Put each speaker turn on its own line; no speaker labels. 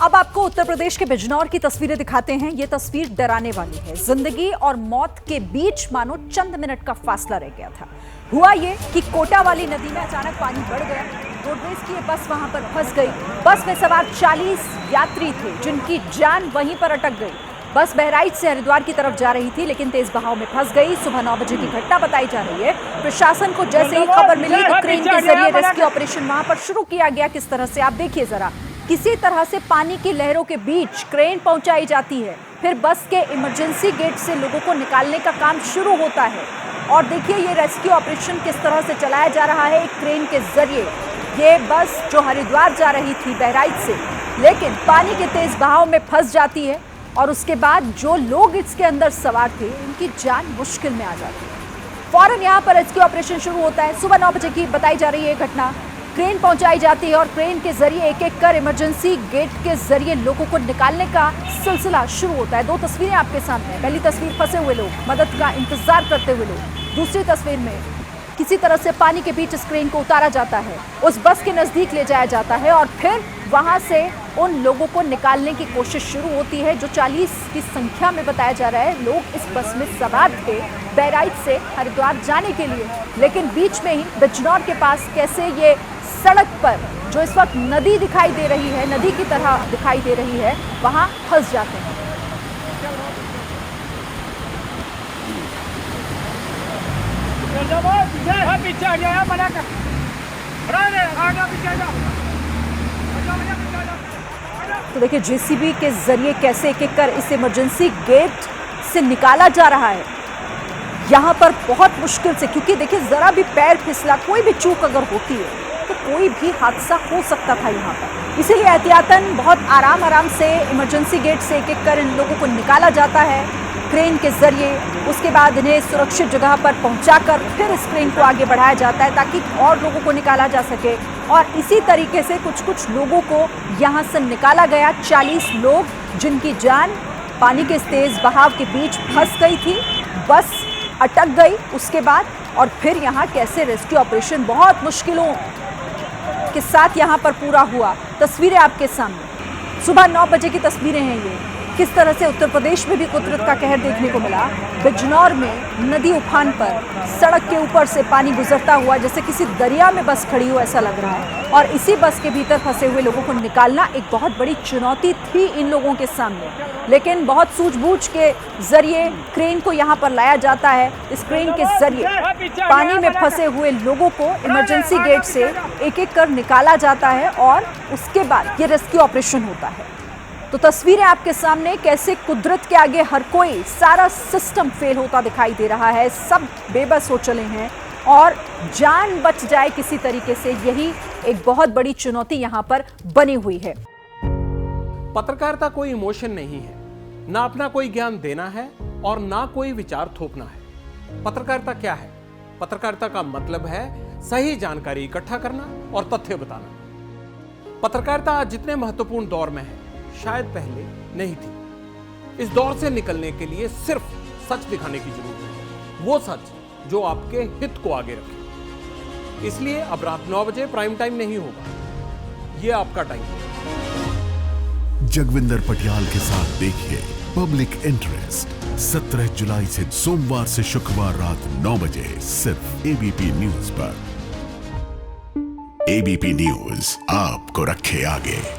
अब आपको उत्तर प्रदेश के बिजनौर की तस्वीरें दिखाते हैं। ये तस्वीर डराने वाली है। जिंदगी और मौत के बीच मानो चंद मिनट का फासला रह गया था। हुआ ये कि कोटा वाली नदी में अचानक पानी बढ़ गया। रोडवेज की ये बस वहां पर फंस गई। बस में सवार 40 यात्री थे जिनकी जान वहीं पर अटक गई। बस बहराइच से हरिद्वार की तरफ जा रही थी, लेकिन तेज बहाव में फंस गई। सुबह 9 बजे की घटना बताई जा रही है। प्रशासन को जैसे ही खबर मिली तो क्रेन के जरिए रेस्क्यू ऑपरेशन वहां पर शुरू किया गया। किस तरह से, आप देखिए जरा। किसी तरह से पानी की लहरों के बीच क्रेन पहुंचाई जाती है, फिर बस के इमरजेंसी गेट से लोगों को निकालने का काम शुरू होता है। और देखिए ये रेस्क्यू ऑपरेशन किस तरह से चलाया जा रहा है एक क्रेन के जरिए। ये बस जो हरिद्वार जा रही थी बहराइच से, लेकिन पानी के तेज बहाव में फंस जाती है और उसके बाद जो लोग इसके अंदर सवार थे उनकी जान मुश्किल में आ जाती है। फौरन यहाँ पर रेस्क्यू ऑपरेशन शुरू होता है। सुबह 9 बजे की बताई जा रही है घटना। क्रेन पहुंचाई जाती है और क्रेन के जरिए एक एक कर इमरजेंसी गेट के जरिए लोगों को निकालने का सिलसिला शुरू होता है। दो तस्वीरें आपके सामने हैं। पहली तस्वीर फंसे हुए लोग, मदद का इंतजार करते हुए लोग। दूसरी तस्वीर में किसी तरह से पानी के बीच इस क्रेन को उतारा जाता है, उस बस के नजदीक ले जाया जाता है और फिर वहां से उन लोगों को निकालने की कोशिश शुरू होती है। जो 40 की संख्या में बताया जा रहा है लोग इस बस में सवार थे बहराइच से हरिद्वार जाने के लिए, लेकिन बीच में ही बिजनौर के पास कैसे ये सड़क पर जो इस वक्त नदी दिखाई दे रही है, नदी की तरह दिखाई दे रही है, वहां फंस जाते हैं। तो देखिए जेसीबी के जरिए कैसे एक एक कर इस इमरजेंसी गेट से निकाला जा रहा है। यहाँ पर बहुत मुश्किल से, क्योंकि देखिए जरा भी पैर फिसला, कोई भी चूक अगर होती है तो कोई भी हादसा हो सकता था यहाँ पर। इसीलिए एहतियातन बहुत आराम से इमरजेंसी गेट से एक एक कर इन लोगों को निकाला जाता है क्रेन के जरिए। उसके बाद इन्हें सुरक्षित जगह पर पहुंचाकर फिर इस क्रेन को आगे बढ़ाया जाता है ताकि और लोगों को निकाला जा सके। और इसी तरीके से कुछ लोगों को यहाँ से निकाला गया। 40 लोग जिनकी जान पानी के तेज बहाव के बीच फंस गई थी, बस अटक गई उसके बाद। और फिर यहाँ कैसे रेस्क्यू ऑपरेशन बहुत मुश्किलों के साथ यहाँ पर पूरा हुआ। तस्वीरें आपके सामने, सुबह 9 बजे की तस्वीरें हैं ये। किस तरह से उत्तर प्रदेश में भी कुदरत का कहर देखने को मिला। बिजनौर में नदी उफान पर सड़क के ऊपर से पानी गुजरता हुआ जैसे किसी दरिया में बस खड़ी हो ऐसा लग रहा है। और इसी बस के भीतर फंसे हुए लोगों को निकालना एक बहुत बड़ी चुनौती थी इन लोगों के सामने, लेकिन बहुत सूझबूझ के जरिए क्रेन को यहाँ पर लाया जाता है। इस क्रेन के जरिए पानी में फंसे हुए लोगों को इमरजेंसी गेट से एक एक कर निकाला जाता है और उसके बाद ये रेस्क्यू ऑपरेशन होता है। तो तस्वीरें आपके सामने, कैसे कुदरत के आगे हर कोई, सारा सिस्टम फेल होता दिखाई दे रहा है। सब बेबस हो चले हैं और जान बच जाए किसी तरीके से, यही एक बहुत बड़ी चुनौती यहाँ पर बनी हुई है।
पत्रकारिता कोई इमोशन नहीं है, ना अपना कोई ज्ञान देना है और ना कोई विचार थोपना है। पत्रकारिता क्या है? पत्रकारिता का मतलब है सही जानकारी इकट्ठा करना और तथ्य बताना। पत्रकारिता आज जितने महत्वपूर्ण दौर में है शायद पहले नहीं थी। इस दौर से निकलने के लिए सिर्फ सच दिखाने की जरूरत है, वो सच जो आपके हित को आगे रखे। इसलिए अब रात 9 बजे प्राइम टाइम नहीं होगा, ये आपका टाइम है।
जगविंदर पटियाल के साथ देखिए पब्लिक इंटरेस्ट 17 जुलाई से सोमवार से शुक्रवार रात 9 बजे सिर्फ एबीपी न्यूज पर। एबीपी न्यूज आपको रखे आगे।